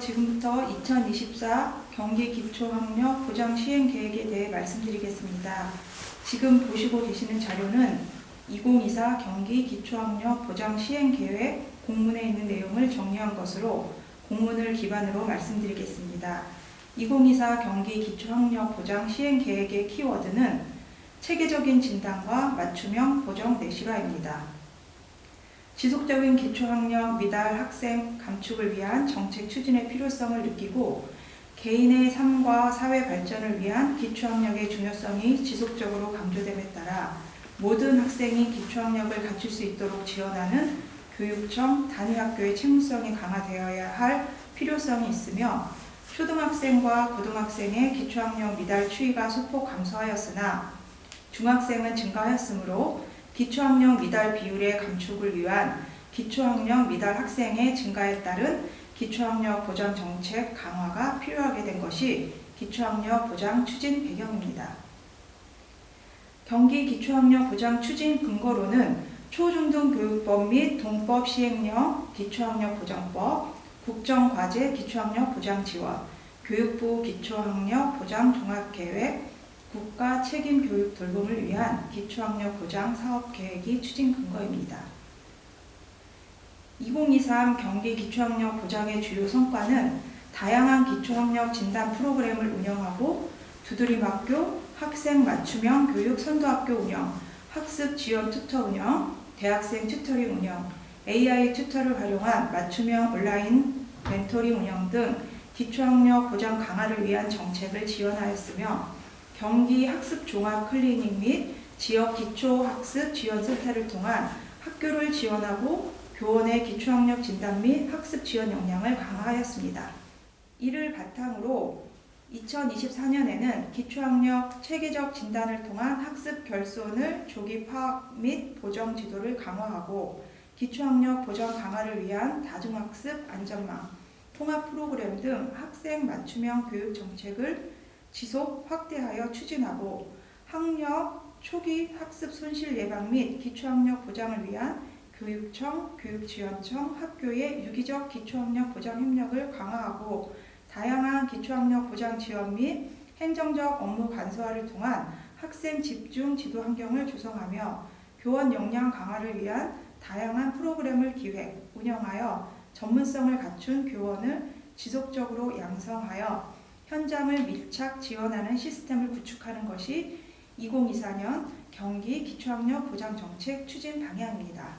지금부터 2024 경기 기초학력 보장 시행 계획에 대해 말씀드리겠습니다. 지금 보시고 계시는 자료는 2024 경기 기초학력 보장 시행 계획 공문에 있는 내용을 정리한 것으로 공문을 기반으로 말씀드리겠습니다. 2024 경기 기초학력 보장 시행 계획의 키워드는 체계적인 진단과 맞춤형 보정 내실화입니다. 지속적인 기초학력 미달 학생 감축을 위한 정책 추진의 필요성을 느끼고 개인의 삶과 사회 발전을 위한 기초학력의 중요성이 지속적으로 강조됨에 따라 모든 학생이 기초학력을 갖출 수 있도록 지원하는 교육청 단위학교의 책무성이 강화되어야 할 필요성이 있으며 초등학생과 고등학생의 기초학력 미달 추이가 소폭 감소하였으나 중학생은 증가하였으므로 기초학력 미달 비율의 감축을 위한 기초학력 미달 학생의 증가에 따른 기초학력 보장 정책 강화가 필요하게 된 것이 기초학력 보장 추진 배경입니다. 경기 기초학력 보장 추진 근거로는 초중등교육법 및 동법 시행령 기초학력 보장법, 국정과제 기초학력 보장 지원, 교육부 기초학력 보장 종합계획, 국가 책임 교육 돌봄을 위한 기초학력 보장 사업 계획이 추진 근거입니다. 2023 경기 기초학력 보장의 주요 성과는 다양한 기초학력 진단 프로그램을 운영하고 두드림학교, 학생 맞춤형 교육 선도학교 운영, 학습 지원 튜터 운영, 대학생 튜터링 운영, AI 튜터를 활용한 맞춤형 온라인 멘토링 운영 등 기초학력 보장 강화를 위한 정책을 지원하였으며 경기 학습 종합 클리닉 및 지역 기초학습 지원센터를 통한 학교를 지원하고 교원의 기초학력 진단 및 학습 지원 역량을 강화하였습니다. 이를 바탕으로 2024년에는 기초학력 체계적 진단을 통한 학습 결손을 조기 파악 및 보정 지도를 강화하고 기초학력 보정 강화를 위한 다중학습 안전망, 통합 프로그램 등 학생 맞춤형 교육 정책을 지속 확대하여 추진하고 학력 초기 학습 손실 예방 및 기초학력 보장을 위한 교육청, 교육지원청, 학교의 유기적 기초학력 보장 협력을 강화하고 다양한 기초학력 보장 지원 및 행정적 업무 간소화를 통한 학생 집중 지도 환경을 조성하며 교원 역량 강화를 위한 다양한 프로그램을 기획, 운영하여 전문성을 갖춘 교원을 지속적으로 양성하여 현장을 밀착 지원하는 시스템을 구축하는 것이 2024년 경기 기초학력 보장 정책 추진 방향입니다.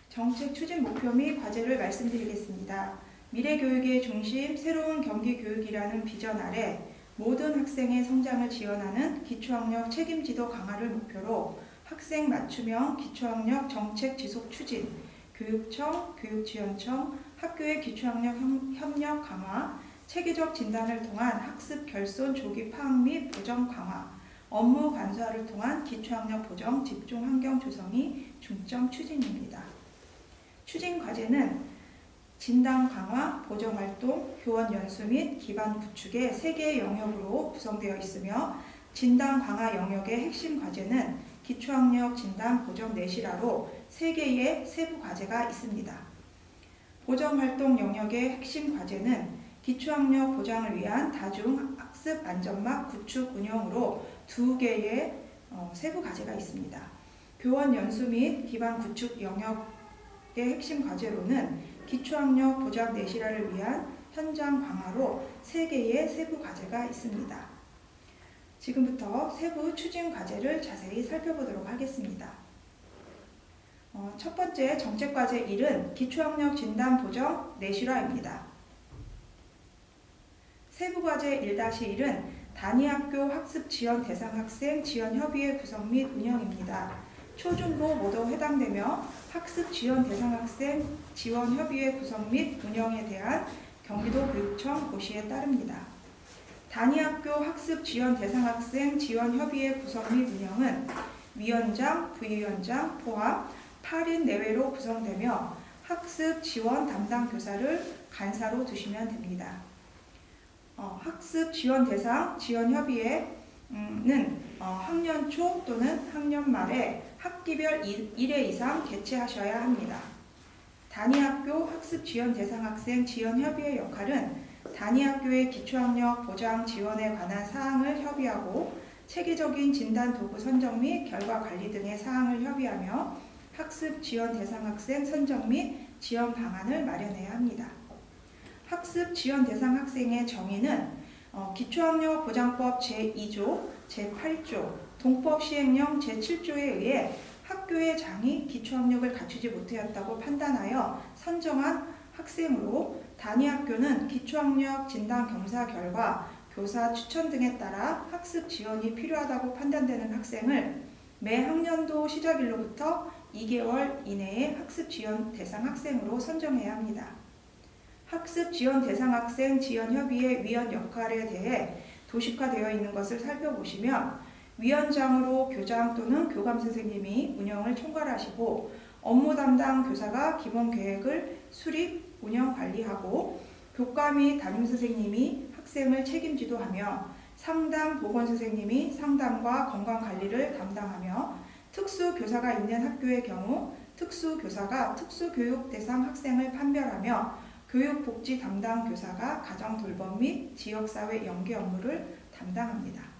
정책 추진 목표 및 과제를 말씀드리겠습니다. 미래교육의 중심 새로운 경기 교육이라는 비전 아래 모든 학생의 성장을 지원하는 기초학력 책임지도 강화를 목표로 학생 맞춤형 기초학력 정책 지속 추진, 교육청, 교육지원청, 학교의 기초학력 협력 강화, 체계적 진단을 통한 학습 결손 조기 파악 및 보정 강화, 업무 간소화를 통한 기초학력 보정 집중 환경 조성이 중점 추진입니다. 추진 과제는 진단 강화, 보정 활동, 교원 연수 및 기반 구축의 3개의 영역으로 구성되어 있으며 진단 강화 영역의 핵심 과제는 기초학력 진단 보정 내실화로 3개의 세부 과제가 있습니다. 보정 활동 영역의 핵심 과제는 기초학력 보장을 위한 다중학습 안전망 구축 운영으로 2개의 세부 과제가 있습니다. 교원 연수 및 기반 구축 영역의 핵심 과제로는 기초학력 보장 내실화를 위한 현장 강화로 3개의 세부 과제가 있습니다. 지금부터 세부 추진 과제를 자세히 살펴보도록 하겠습니다. 첫 번째 정책과제 1은 기초학력 진단 보정 내실화입니다. 세부과제 1-1은 단위학교 학습 지원 대상 학생 지원협의회 구성 및 운영입니다. 초중고 모두 해당되며 학습 지원 대상 학생 지원협의회 구성 및 운영에 대한 경기도 교육청 고시에 따릅니다. 단위학교 학습 지원 대상 학생 지원협의회 구성 및 운영은 위원장, 부위원장 포함 8인 내외로 구성되며 학습 지원 담당 교사를 간사로 두시면 됩니다. 학습 지원 대상 지원협의회는 학년 초 또는 학년 말에 학기별 1회 이상 개최하셔야 합니다. 단위학교 학습 지원 대상 학생 지원 협의회 역할은 단위학교의 기초학력 보장 지원에 관한 사항을 협의하고 체계적인 진단 도구 선정 및 결과 관리 등의 사항을 협의하며 학습 지원 대상 학생 선정 및 지원 방안을 마련해야 합니다. 학습 지원 대상 학생의 정의는 기초학력 보장법 제2조, 제8조, 동법 시행령 제7조에 의해 학교의 장이 기초학력을 갖추지 못하였다고 판단하여 선정한 학생으로 단위학교는 기초학력 진단 검사 결과 교사 추천 등에 따라 학습 지원이 필요하다고 판단되는 학생을 매 학년도 시작일로부터 2개월 이내에 학습 지원 대상 학생으로 선정해야 합니다. 학습 지원 대상 학생 지원협의회 위원 역할에 대해 도식화되어 있는 것을 살펴보시면 위원장으로 교장 또는 교감 선생님이 운영을 총괄하시고 업무 담당 교사가 기본 계획을 수립, 운영 관리하고 교과 및 담임 선생님이 학생을 책임지도하며 상담 보건 선생님이 상담과 건강 관리를 담당하며 특수 교사가 있는 학교의 경우 특수 교사가 특수교육 대상 학생을 판별하며 교육복지 담당 교사가 가정 돌봄 및 지역사회 연계 업무를 담당합니다.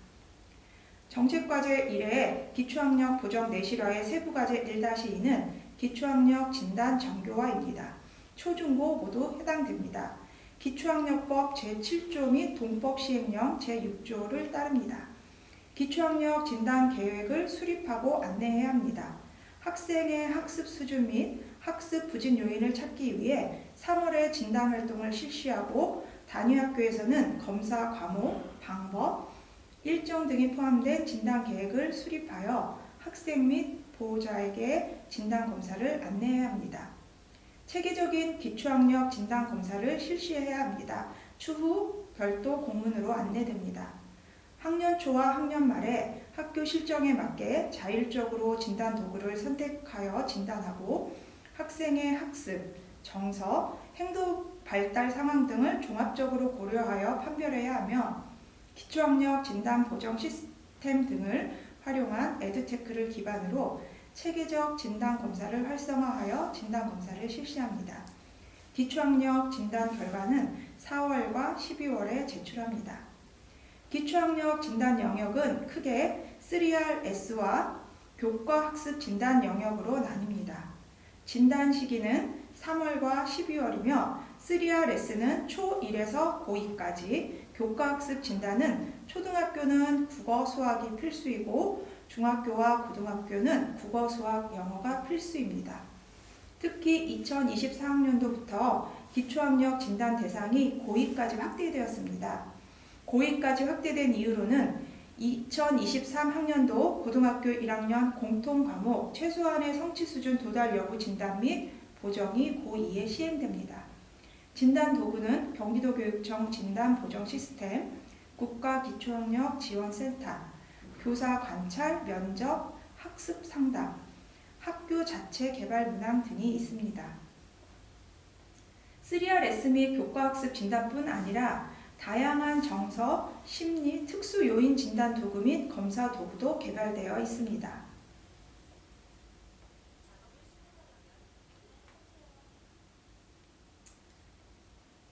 정책과제 1회 기초학력 보정 내실화의 세부과제 1-2는 기초학력 진단 정교화입니다. 초중고 모두 해당됩니다. 기초학력법 제7조 및 동법 시행령 제6조를 따릅니다. 기초학력 진단 계획을 수립하고 안내해야 합니다. 학생의 학습 수준 및 학습 부진 요인을 찾기 위해 3월에 진단 활동을 실시하고 단위학교에서는 검사 과목, 방법, 일정 등이 포함된 진단 계획을 수립하여 학생 및 보호자에게 진단 검사를 안내해야 합니다. 체계적인 기초학력 진단 검사를 실시해야 합니다. 추후 별도 공문으로 안내됩니다. 학년 초와 학년 말에 학교 실정에 맞게 자율적으로 진단 도구를 선택하여 진단하고 학생의 학습, 정서, 행동 발달 상황 등을 종합적으로 고려하여 판별해야 하며 기초학력 진단 보정 시스템 등을 활용한 에듀테크를 기반으로 체계적 진단 검사를 활성화하여 진단 검사를 실시합니다. 기초학력 진단 결과는 4월과 12월에 제출합니다. 기초학력 진단 영역은 크게 3RS와 교과학습 진단 영역으로 나뉩니다. 진단 시기는 3월과 12월이며 3RS는 초1에서 고2까지, 교과학습 진단은 초등학교는 국어, 수학이 필수이고 중학교와 고등학교는 국어, 수학, 영어가 필수입니다. 특히 2024학년도부터 기초학력 진단 대상이 고2까지 확대되었습니다. 고2까지 확대된 이유로는 2023학년도 고등학교 1학년 공통과목 최소한의 성취 수준 도달 여부 진단 및 보정이 고2에 시행됩니다. 진단 도구는 경기도교육청 진단 보정 시스템, 국가기초학력 지원센터, 교사 관찰, 면접, 학습 상담, 학교 자체 개발 문항 등이 있습니다. 3RS 및 교과학습 진단뿐 아니라 다양한 정서, 심리, 특수 요인 진단 도구 및 검사 도구도 개발되어 있습니다.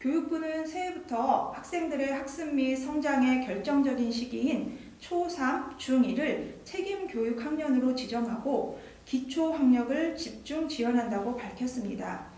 교육부는 새해부터 학생들의 학습 및 성장의 결정적인 시기인 초3, 중2를 책임교육 학년으로 지정하고 기초학력을 집중 지원한다고 밝혔습니다.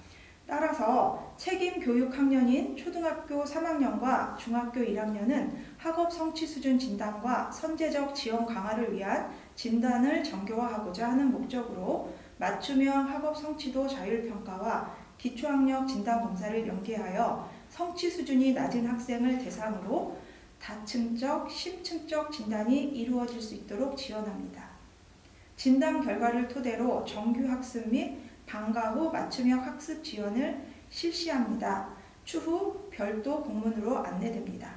따라서 책임교육 학년인 초등학교 3학년과 중학교 1학년은 학업 성취 수준 진단과 선제적 지원 강화를 위한 진단을 정교화하고자 하는 목적으로 맞춤형 학업 성취도 자율평가와 기초학력 진단검사를 연계하여 성취 수준이 낮은 학생을 대상으로 다층적, 심층적 진단이 이루어질 수 있도록 지원합니다. 진단 결과를 토대로 정규 학습 및 방과 후 맞춤형 학습 지원을 실시합니다. 추후 별도 공문으로 안내됩니다.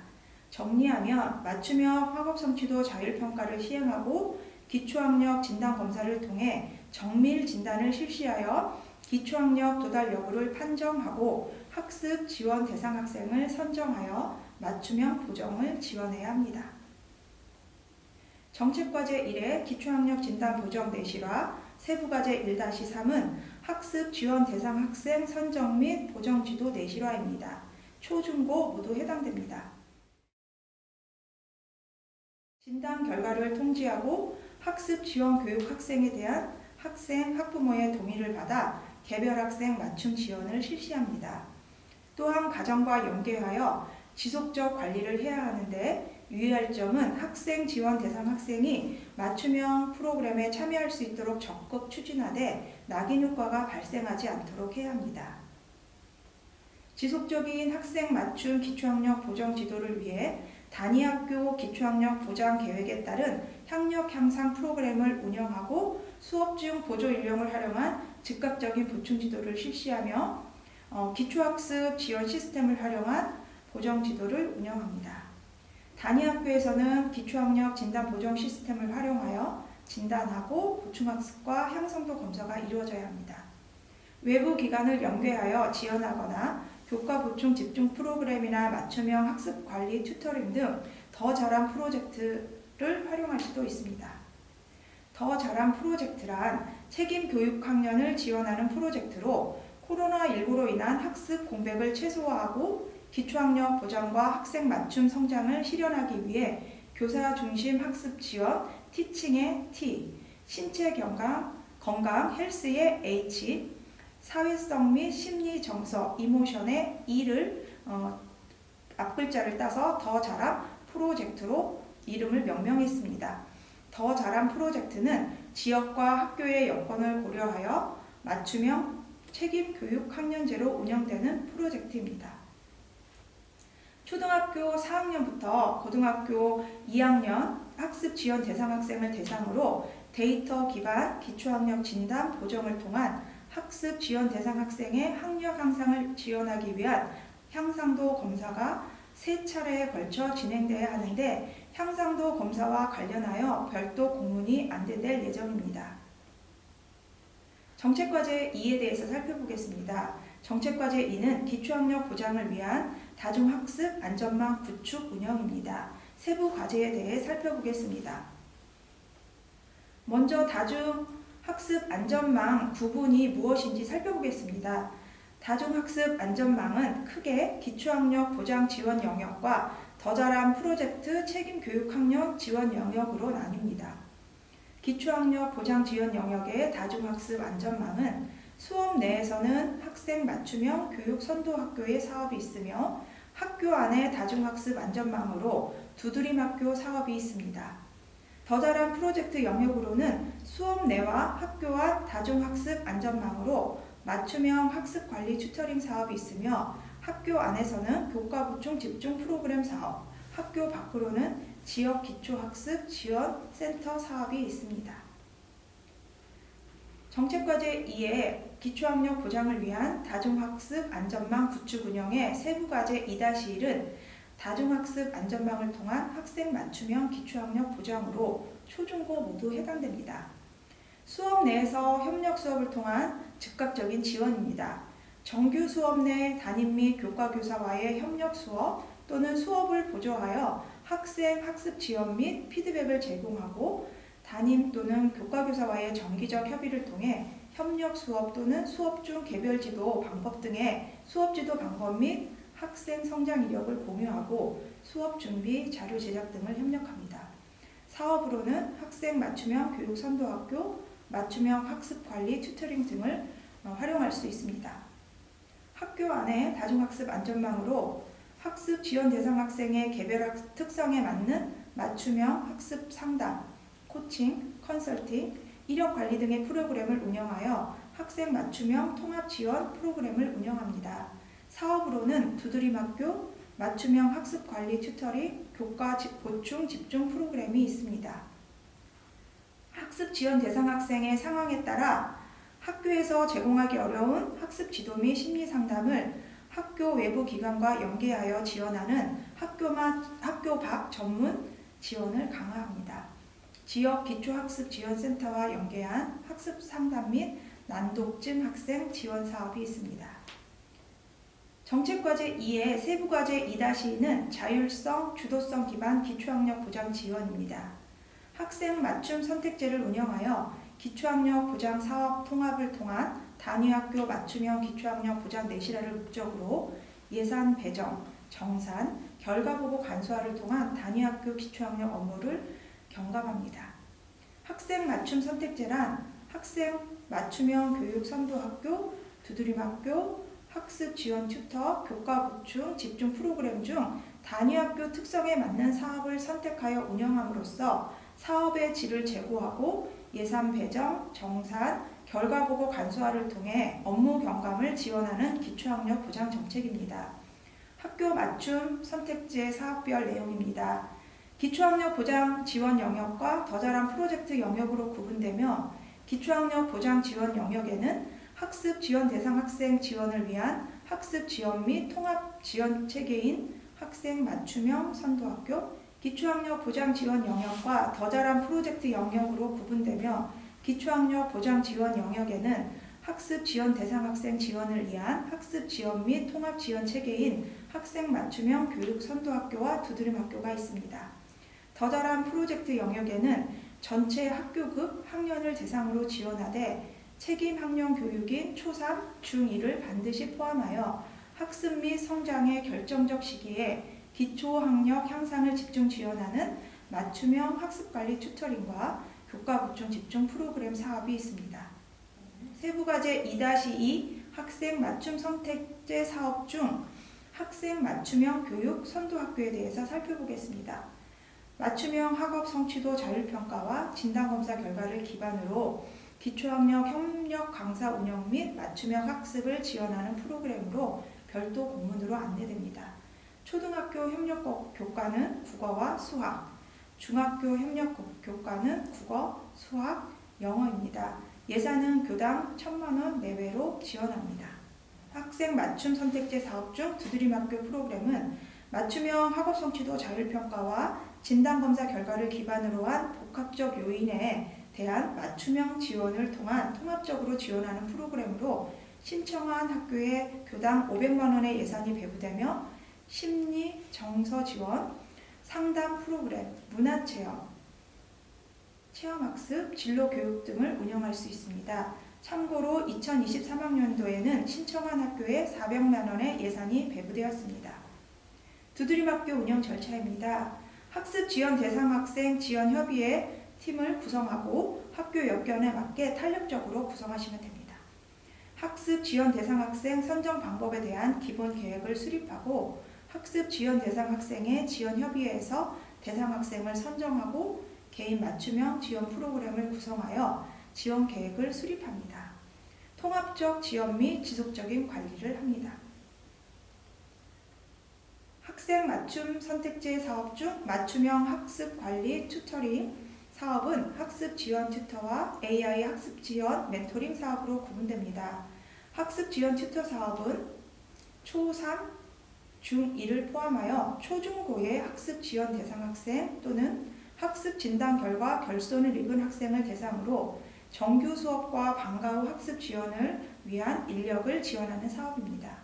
정리하면 맞춤형 학업 성취도 자율평가를 시행하고 기초학력 진단검사를 통해 정밀 진단을 실시하여 기초학력 도달 여부를 판정하고 학습 지원 대상 학생을 선정하여 맞춤형 보정을 지원해야 합니다. 정책과제 1회 기초학력 진단 보정 내실화, 세부과제 1-3은 학습 지원 대상 학생 선정 및 보정 지도 내실화입니다. 초, 중, 고 모두 해당됩니다. 진단 결과를 통지하고 학습 지원 교육 학생에 대한 학생, 학부모의 동의를 받아 개별 학생 맞춤 지원을 실시합니다. 또한 가정과 연계하여 지속적 관리를 해야 하는데 유의할 점은 학생 지원 대상 학생이 맞춤형 프로그램에 참여할 수 있도록 적극 추진하되 낙인 효과가 발생하지 않도록 해야 합니다. 지속적인 학생 맞춤 기초학력 보정 지도를 위해 단위학교 기초학력 보장 계획에 따른 학력 향상 프로그램을 운영하고 수업 중 보조 인력을 활용한 즉각적인 보충 지도를 실시하며 기초학습 지원 시스템을 활용한 보정 지도를 운영합니다. 단위학교에서는 기초학력 진단 보정 시스템을 활용하여 진단하고 보충학습과 향상도 검사가 이루어져야 합니다. 외부 기관을 연계하여 지원하거나 교과 보충 집중 프로그램이나 맞춤형 학습 관리 튜터링 등 더 잘한 프로젝트를 활용할 수도 있습니다. 더 잘한 프로젝트란 책임 교육 학년을 지원하는 프로젝트로 코로나19로 인한 학습 공백을 최소화하고 기초학력 보장과 학생 맞춤 성장을 실현하기 위해 교사 중심 학습 지원, 티칭의 T, 신체 건강, 헬스의 H, 사회성 및 심리 정서, 이모션의 E를 앞글자를 따서 더 잘한 프로젝트로 이름을 명명했습니다. 더 잘한 프로젝트는 지역과 학교의 여건을 고려하여 맞춤형 책임 교육 학년제로 운영되는 프로젝트입니다. 초등학교 4학년부터 고등학교 2학년 학습 지원 대상 학생을 대상으로 데이터 기반 기초학력 진단 보정을 통한 학습 지원 대상 학생의 학력 향상을 지원하기 위한 향상도 검사가 3차례에 걸쳐 진행되어야 하는데 향상도 검사와 관련하여 별도 공문이 안내될 예정입니다. 정책과제 2에 대해서 살펴보겠습니다. 정책과제 2는 기초학력 보장을 위한 다중학습 안전망 구축 운영입니다. 세부 과제에 대해 살펴보겠습니다. 먼저 다중학습 안전망 구분이 무엇인지 살펴보겠습니다. 다중학습 안전망은 크게 기초학력 보장 지원 영역과 더 잘한 프로젝트 책임 교육 학력 지원 영역으로 나뉩니다. 기초학력 보장 지원 영역의 다중학습 안전망은 수업 내에서는 학생 맞춤형 교육 선도 학교의 사업이 있으며 학교 안에 다중학습 안전망으로 두드림학교 사업이 있습니다. 더 잘한 프로젝트 영역으로는 수업 내와 학교 안 다중학습 안전망으로 맞춤형 학습관리 튜터링 사업이 있으며 학교 안에서는 교과 보충 집중 프로그램 사업, 학교 밖으로는 지역 기초학습 지원 센터 사업이 있습니다. 정책과제 2의 기초학력 보장을 위한 다중학습 안전망 구축 운영의 세부과제 2-1은 다중학습 안전망을 통한 학생 맞춤형 기초학력 보장으로 초, 중, 고 모두 해당됩니다. 수업 내에서 협력 수업을 통한 즉각적인 지원입니다. 정규 수업 내 담임 및 교과 교사와의 협력 수업 또는 수업을 보조하여 학생 학습 지원 및 피드백을 제공하고 담임 또는 교과 교사와의 정기적 협의를 통해 협력 수업 또는 수업 중 개별 지도 방법 등의 수업 지도 방법 및 학생 성장 이력을 공유하고 수업 준비, 자료 제작 등을 협력합니다. 사업으로는 학생 맞춤형 교육 선도학교, 맞춤형 학습관리 튜터링 등을 활용할 수 있습니다. 학교 안에 다중학습 안전망으로 학습 지원 대상 학생의 개별 특성에 맞는 맞춤형 학습 상담, 코칭, 컨설팅, 이력 관리 등의 프로그램을 운영하여 학생 맞춤형 통합 지원 프로그램을 운영합니다. 사업으로는 두드림학교, 맞춤형 학습관리 튜터링, 교과 보충 집중 프로그램이 있습니다. 학습 지원 대상 학생의 상황에 따라 학교에서 제공하기 어려운 학습 지도 및 심리 상담을 학교 외부 기관과 연계하여 지원하는 학교 밖 전문 지원을 강화합니다. 지역 기초학습 지원센터와 연계한 학습 상담 및 난독증 학생 지원 사업이 있습니다. 정책과제 2의 세부과제 2-2는 자율성, 주도성 기반 기초학력 보장 지원입니다. 학생 맞춤 선택제를 운영하여 기초학력 보장 사업 통합을 통한 단위학교 맞춤형 기초학력 보장 내실화를 목적으로 예산 배정, 정산, 결과보고 간소화를 통한 단위학교 기초학력 업무를 경감합니다. 학생 맞춤 선택제란 학생 맞춤형 교육 선도학교, 두드림학교, 학습 지원 튜터, 교과 보충, 집중 프로그램 중 단위학교 특성에 맞는 사업을 선택하여 운영함으로써 사업의 질을 제고하고 예산 배정, 정산, 결과보고 간소화를 통해 업무 경감을 지원하는 기초학력 보장 정책입니다. 학교 맞춤 선택제 사업별 내용입니다. 기초학력 보장 지원 영역과 더 잘한 프로젝트 영역으로 구분되며 기초학력 보장 지원 영역에는 학습 지원 대상 학생 지원을 위한 학습 지원 및 통합 지원 체계인 학생 맞춤형 선도학교, 기초학력 보장 지원 영역과 더 잘한 프로젝트 영역으로 구분되며 기초학력 보장 지원 영역에는 학습 지원 대상 학생 지원을 위한 학습 지원 및 통합 지원 체계인 학생 맞춤형 교육 선도학교와 두드림학교가 있습니다. 더 잘한 프로젝트 영역에는 전체 학교급 학년을 대상으로 지원하되 책임 학년 교육인 초3, 중2를 반드시 포함하여 학습 및 성장의 결정적 시기에 기초학력 향상을 집중 지원하는 맞춤형 학습관리 튜터링과 교과 보충 집중 프로그램 사업이 있습니다. 세부과제 2-2 학생 맞춤 선택제 사업 중 학생 맞춤형 교육 선도학교에 대해서 살펴보겠습니다. 맞춤형 학업 성취도 자율평가와 진단검사 결과를 기반으로 기초학력 협력 강사 운영 및 맞춤형 학습을 지원하는 프로그램으로 별도 공문으로 안내됩니다. 초등학교 협력 교과는 국어와 수학, 중학교 협력 교과는 국어, 수학, 영어입니다. 예산은 교당 1,000만원 내외로 지원합니다. 학생 맞춤 선택제 사업 중 두드림학교 프로그램은 맞춤형 학업 성취도 자율평가와 진단검사 결과를 기반으로 한 복합적 요인에 대한 맞춤형 지원을 통한 통합적으로 지원하는 프로그램으로 신청한 학교에 교당 500만원의 예산이 배부되며 심리, 정서 지원, 상담 프로그램, 문화체험, 체험학습, 진로교육 등을 운영할 수 있습니다. 참고로 2023학년도에는 신청한 학교에 400만원의 예산이 배부되었습니다. 두드림학교 운영 절차입니다. 학습 지원 대상 학생 지원 협의회 팀을 구성하고 학교 여건에 맞게 탄력적으로 구성하시면 됩니다. 학습 지원 대상 학생 선정 방법에 대한 기본 계획을 수립하고 학습 지원 대상 학생의 지원 협의회에서 대상 학생을 선정하고 개인 맞춤형 지원 프로그램을 구성하여 지원 계획을 수립합니다. 통합적 지원 및 지속적인 관리를 합니다. 학생 맞춤 선택제 사업 중 맞춤형 학습 관리 튜터링 사업은 학습 지원 튜터와 AI 학습 지원 멘토링 사업으로 구분됩니다. 학습 지원 튜터 사업은 초3, 중2를 포함하여 초중고의 학습 지원 대상 학생 또는 학습 진단 결과 결손을 입은 학생을 대상으로 정규 수업과 방과 후 학습 지원을 위한 인력을 지원하는 사업입니다.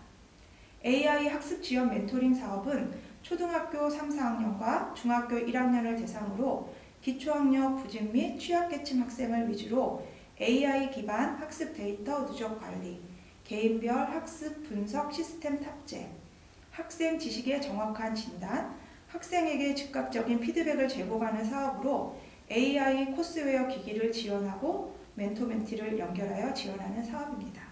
AI 학습 지원 멘토링 사업은 초등학교 3, 4학년과 중학교 1학년을 대상으로 기초학력 부진 및 취약계층 학생을 위주로 AI 기반 학습 데이터 누적 관리, 개인별 학습 분석 시스템 탑재, 학생 지식의 정확한 진단, 학생에게 즉각적인 피드백을 제공하는 사업으로 AI 코스웨어 기기를 지원하고 멘토 멘티를 연결하여 지원하는 사업입니다.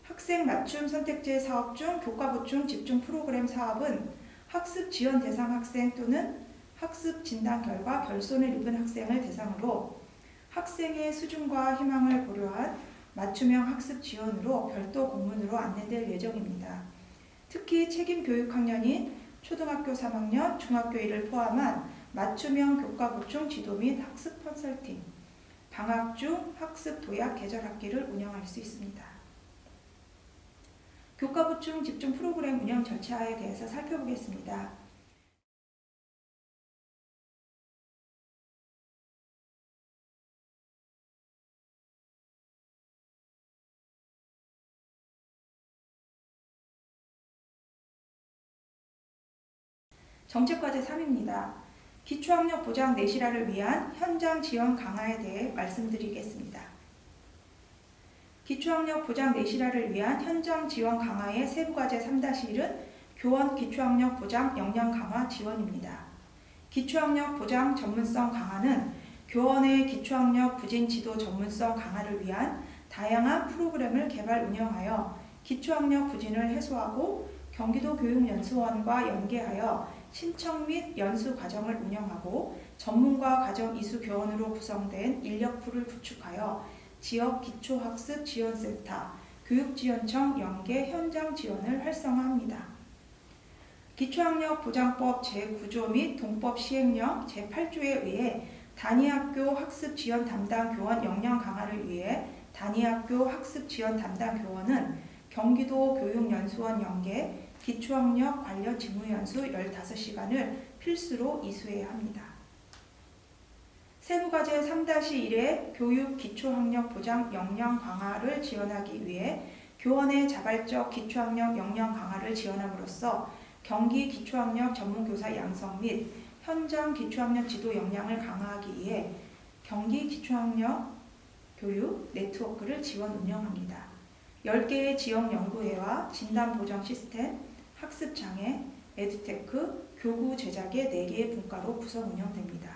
학생 맞춤 선택제 사업 중 교과 보충 집중 프로그램 사업은 학습 지원 대상 학생 또는 학습 진단 결과 결손을 입은 학생을 대상으로 학생의 수준과 희망을 고려한 맞춤형 학습 지원으로 별도 공문으로 안내될 예정입니다. 특히 책임 교육 학년인 초등학교 3학년, 중학교 1을 포함한 맞춤형 교과 보충 지도 및 학습 컨설팅, 방학 중 학습 도약 계절 학기를 운영할 수 있습니다. 교과 보충 집중 프로그램 운영 절차에 대해서 살펴보겠습니다. 정책과제 3입니다. 기초학력 보장 내실화를 위한 현장 지원 강화에 대해 말씀드리겠습니다. 기초학력 보장 내실화를 위한 현장 지원 강화의 세부과제 3-1은 교원 기초학력 보장 역량 강화 지원입니다. 기초학력 보장 전문성 강화는 교원의 기초학력 부진 지도 전문성 강화를 위한 다양한 프로그램을 개발 운영하여 기초학력 부진을 해소하고 경기도 교육연수원과 연계하여 신청 및 연수 과정을 운영하고 전문가 과정 이수 교원으로 구성된 인력풀을 구축하여 지역 기초학습 지원센터, 교육지원청 연계 현장 지원을 활성화합니다. 기초학력 보장법 제9조 및 동법 시행령 제8조에 의해 단위학교 학습 지원 담당 교원 역량 강화를 위해 단위학교 학습 지원 담당 교원은 경기도 교육연수원 연계 기초학력 관련 직무연수 15시간을 필수로 이수해야 합니다. 세부과제 3-1의 교육 기초학력 보장 역량 강화를 지원하기 위해 교원의 자발적 기초학력 역량 강화를 지원함으로써 경기 기초학력 전문교사 양성 및 현장 기초학력 지도 역량을 강화하기 위해 경기 기초학력 교육 네트워크를 지원 운영합니다. 10개의 지역 연구회와 진단 보정 시스템, 학습장애, 에듀테크, 교구 제작의 4개의 분과로 구성 운영됩니다.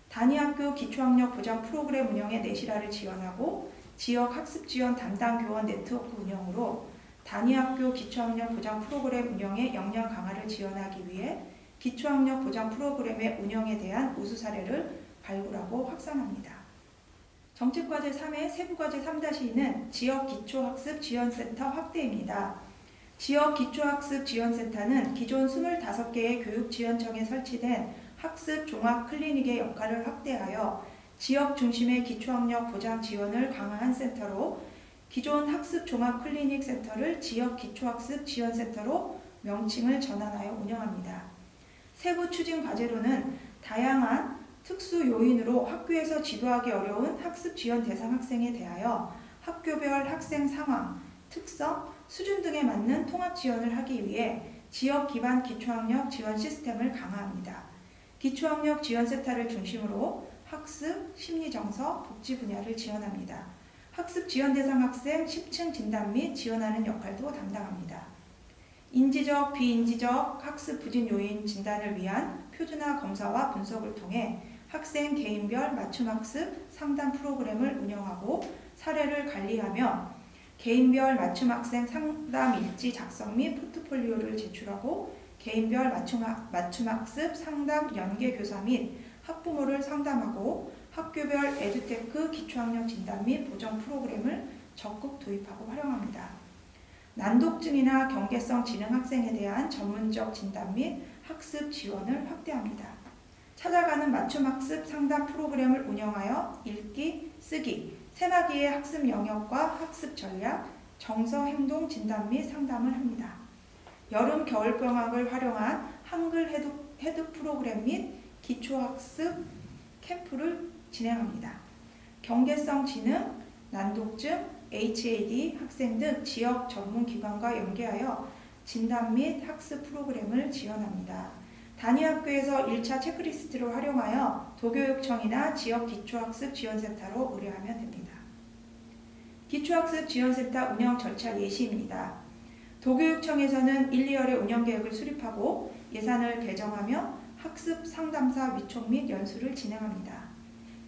단위학교 기초학력 보장 프로그램 운영의 내실화를 지원하고 지역 학습 지원 담당 교원 네트워크 운영으로 단위학교 기초학력 보장 프로그램 운영의 역량 강화를 지원하기 위해 기초학력 보장 프로그램의 운영에 대한 우수 사례를 발굴하고 확산합니다. 정책과제 3의 세부과제 3-2는 지역 기초학습 지원센터 확대입니다. 지역 기초학습 지원센터는 기존 25개의 교육지원청에 설치된 학습 종합 클리닉의 역할을 확대하여 지역 중심의 기초학력 보장 지원을 강화한 센터로 기존 학습 종합 클리닉 센터를 지역 기초학습 지원센터로 명칭을 전환하여 운영합니다. 세부 추진 과제로는 다양한 특수 요인으로 학교에서 지도하기 어려운 학습 지원 대상 학생에 대하여 학교별 학생 상황, 특성, 수준 등에 맞는 통합 지원을 하기 위해 지역 기반 기초학력 지원 시스템을 강화합니다. 기초학력 지원센터를 중심으로 학습, 심리정서, 복지 분야를 지원합니다. 학습 지원 대상 학생 10층 진단 및 지원하는 역할도 담당합니다. 인지적, 비인지적 학습 부진 요인 진단을 위한 표준화 검사와 분석을 통해 학생 개인별 맞춤학습 상담 프로그램을 운영하고 사례를 관리하며 개인별 맞춤학생 상담 일지 작성 및 포트폴리오를 제출하고 개인별 맞춤학습 상담 연계교사 및 학부모를 상담하고 학교별 에듀테크 기초학력 진단 및 보정 프로그램을 적극 도입하고 활용합니다. 난독증이나 경계성 지능 학생에 대한 전문적 진단 및 학습 지원을 확대합니다. 찾아가는 맞춤학습 상담 프로그램을 운영하여 읽기, 쓰기, 세마디의 학습 영역과 학습 전략, 정서 행동 진단 및 상담을 합니다. 여름 겨울방학을 활용한 한글 해독 프로그램 및 기초학습 캠프를 진행합니다. 경계성 지능, 난독증, HAD 학생 등 지역 전문기관과 연계하여 진단 및 학습 프로그램을 지원합니다. 단위학교에서 1차 체크리스트를 활용하여 도교육청이나 지역 기초학습 지원센터로 의뢰하면 됩니다. 기초학습 지원센터 운영 절차 예시입니다. 도교육청에서는 1, 2월에 운영계획을 수립하고 예산을 배정하며 학습 상담사 위촉 및 연수를 진행합니다.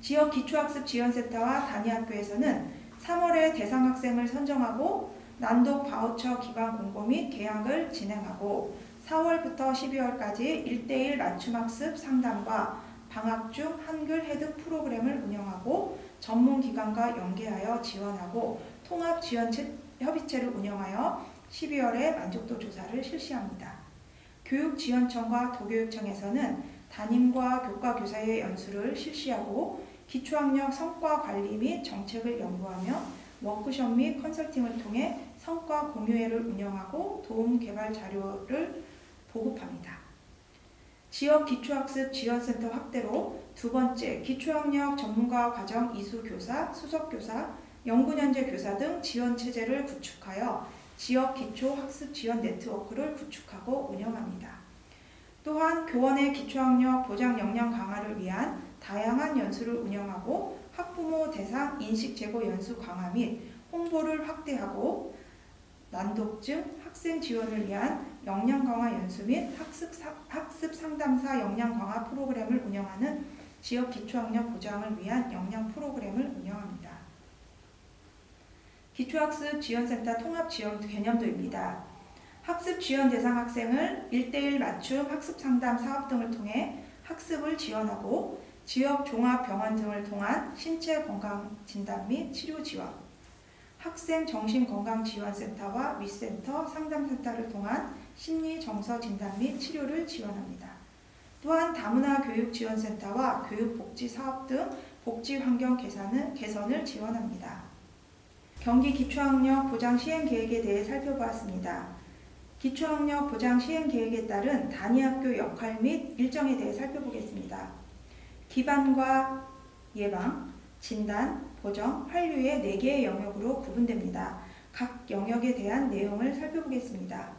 지역 기초학습 지원센터와 단위학교에서는 3월에 대상 학생을 선정하고 난독 바우처 기관 공고 및 계약을 진행하고 4월부터 12월까지 1:1 맞춤학습 상담과 방학 중 한글 해독 프로그램을 운영하고 전문기관과 연계하여 지원하고 통합 지원 협의체를 운영하여 12월에 만족도 조사를 실시합니다. 교육지원청과 도교육청에서는 담임과 교과 교사의 연수를 실시하고 기초학력 성과 관리 및 정책을 연구하며 워크숍 및 컨설팅을 통해 성과 공유회를 운영하고 도움 개발 자료를 보급합니다. 지역 기초학습 지원센터 확대로 두 번째, 기초학력 전문가 과정 이수 교사, 수석 교사, 연구연재 교사 등 지원 체제를 구축하여 지역 기초학습 지원 네트워크를 구축하고 운영합니다. 또한 교원의 기초학력 보장 역량 강화를 위한 다양한 연수를 운영하고 학부모 대상 인식 제고 연수 강화 및 홍보를 확대하고 난독증 학생 지원을 위한 역량 강화 연수 및 학습 상담사 역량 강화 프로그램을 운영하는 지역 기초학력 보장을 위한 역량 프로그램을 운영합니다. 기초학습 지원센터 통합 지원 개념도입니다. 학습 지원 대상 학생을 1:1 맞춤 학습 상담 사업 등을 통해 학습을 지원하고 지역 종합병원 등을 통한 신체 건강 진단 및 치료 지원, 학생 정신건강지원센터와 위센터, 상담센터를 통한 심리 정서 진단 및 치료를 지원합니다. 또한 다문화 교육지원센터와 교육복지사업 등 복지환경 개선을 지원합니다. 경기 기초학력 보장 시행계획에 대해 살펴보았습니다. 기초학력 보장 시행계획에 따른 단위학교 역할 및 일정에 대해 살펴보겠습니다. 기반과 예방, 진단, 보정, 환류의 4개의 영역으로 구분됩니다. 각 영역에 대한 내용을 살펴보겠습니다.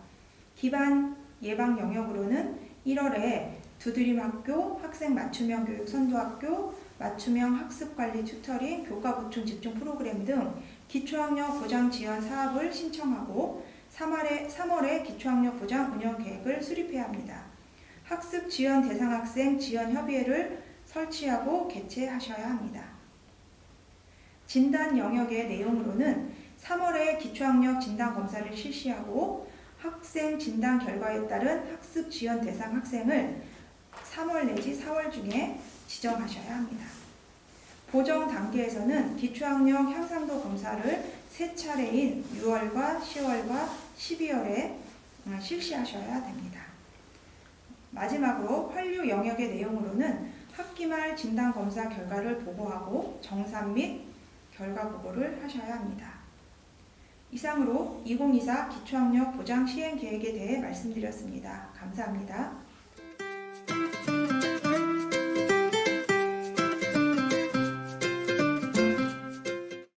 기반 예방 영역으로는 1월에 두드림학교, 학생 맞춤형 교육 선도학교, 맞춤형 학습관리 튜터링, 교과 보충 집중 프로그램 등 기초학력 보장 지원 사업을 신청하고 3월에 기초학력 보장 운영 계획을 수립해야 합니다. 학습 지원 대상 학생 지원 협의회를 설치하고 개최하셔야 합니다. 진단 영역의 내용으로는 3월에 기초학력 진단 검사를 실시하고 학생 진단 결과에 따른 학습 지원 대상 학생을 3월 내지 4월 중에 지정하셔야 합니다. 보정 단계에서는 기초학력 향상도 검사를 3차례인 6월과 10월과 12월에 실시하셔야 됩니다. 마지막으로 환류 영역의 내용으로는 학기 말 진단 검사 결과를 보고하고 정산 및 결과 보고를 하셔야 합니다. 이상으로 2024 기초학력 보장 시행 계획에 대해 말씀드렸습니다. 감사합니다.